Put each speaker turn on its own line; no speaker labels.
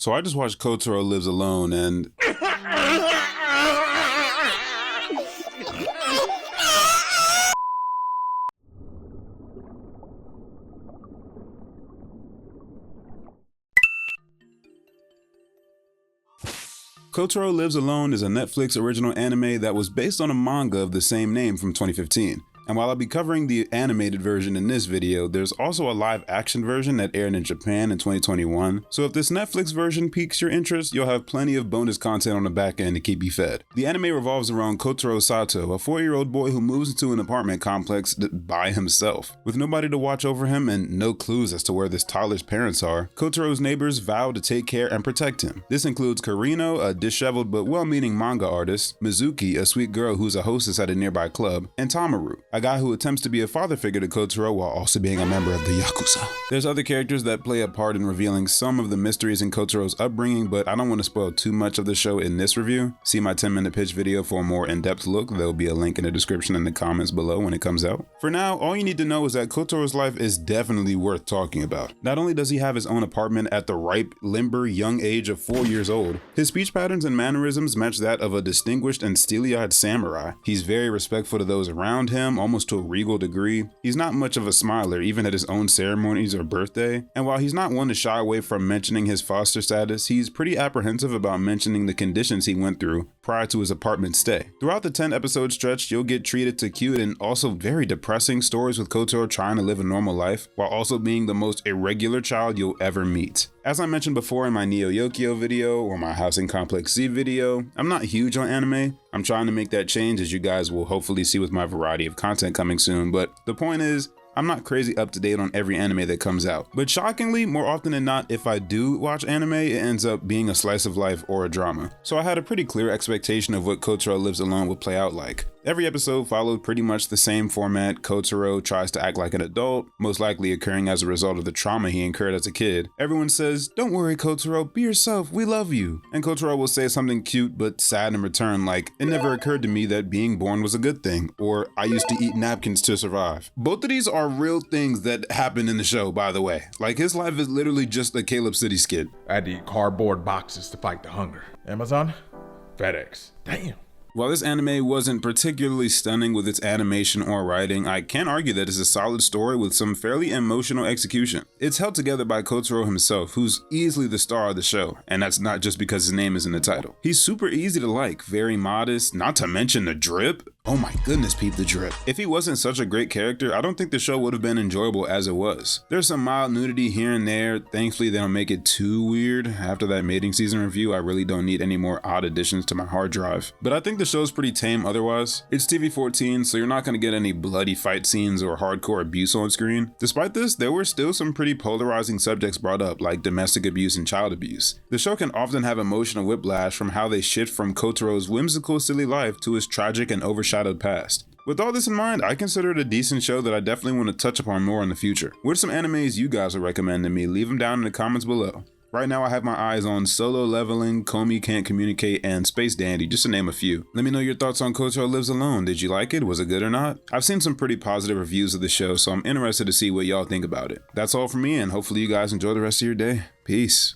So I just watched Kotaro Lives Alone and... Kotaro Lives Alone is a Netflix original anime that was based on a manga of the same name from 2015. And while I'll be covering the animated version in this video, there's also a live action version that aired in Japan in 2021. So if this Netflix version piques your interest, you'll have plenty of bonus content on the back end to keep you fed. The anime revolves around Kotaro Sato, a 4-year-old boy who moves into an apartment complex by himself. With nobody to watch over him and no clues as to where this toddler's parents are, Kotaro's neighbors vow to take care and protect him. This includes Karino, a disheveled but well-meaning manga artist, Mizuki, a sweet girl who's a hostess at a nearby club, and Tamaru, a guy who attempts to be a father figure to Kotaro while also being a member of the Yakuza. There's other characters that play a part in revealing some of the mysteries in Kotaro's upbringing, but I don't want to spoil too much of the show in this review. See my 10-minute pitch video for a more in-depth look. There'll be a link in the description and the comments below when it comes out. For now, all you need to know is that Kotaro's life is definitely worth talking about. Not only does he have his own apartment at the ripe, limber, young age of 4 years old, his speech patterns and mannerisms match that of a distinguished and steely-eyed samurai. He's very respectful to those around him, almost to a regal degree. He's not much of a smiler, even at his own ceremonies or birthday. And while he's not one to shy away from mentioning his foster status, he's pretty apprehensive about mentioning the conditions he went through prior to his apartment stay. Throughout the 10-episode stretch, you'll get treated to cute and also very depressing stories with Kotaro trying to live a normal life, while also being the most irregular child you'll ever meet. As I mentioned before in my Neo Yokio video or my Housing Complex Z video, I'm not huge on anime. I'm trying to make that change, as you guys will hopefully see with my variety of content coming soon, but the point is, I'm not crazy up to date on every anime that comes out. But shockingly, more often than not, if I do watch anime, it ends up being a slice of life or a drama. So I had a pretty clear expectation of what Kotaro Lives Alone would play out like. Every episode followed pretty much the same format. Kotaro tries to act like an adult, most likely occurring as a result of the trauma he incurred as a kid. Everyone says, "Don't worry, Kotaro, be yourself, we love you." And Kotaro will say something cute but sad in return, like, "It never occurred to me that being born was a good thing," or "I used to eat napkins to survive." Both of these are real things that happen in the show, by the way. Like, his life is literally just a Caleb City skit.
I had to eat cardboard boxes to fight the hunger. Amazon? FedEx. Damn.
While this anime wasn't particularly stunning with its animation or writing, I can argue that it's a solid story with some fairly emotional execution. It's held together by Kotaro himself, who's easily the star of the show, and that's not just because his name is in the title. He's super easy to like, very modest, not to mention the drip. Oh my goodness, peep the drip. If he wasn't such a great character, I don't think the show would have been enjoyable as it was. There's some mild nudity here and there. Thankfully, they don't make it too weird. After that mating season review, I really don't need any more odd additions to my hard drive. But I think the show's pretty tame otherwise. It's TV-14, so you're not going to get any bloody fight scenes or hardcore abuse on screen. Despite this, there were still some pretty polarizing subjects brought up, like domestic abuse and child abuse. The show can often have emotional whiplash from how they shift from Kotaro's whimsical, silly life to his tragic and overshadowed past. With all this in mind, I consider it a decent show that I definitely want to touch upon more in the future. What are some animes you guys would recommend to me? Leave them down in the comments below. Right now I have my eyes on Solo Leveling, Komi Can't Communicate, and Space Dandy, just to name a few. Let me know your thoughts on Kotaro Lives Alone. Did you like it? Was it good or not? I've seen some pretty positive reviews of the show, so I'm interested to see what y'all think about it. That's all from me, and hopefully you guys enjoy the rest of your day. Peace.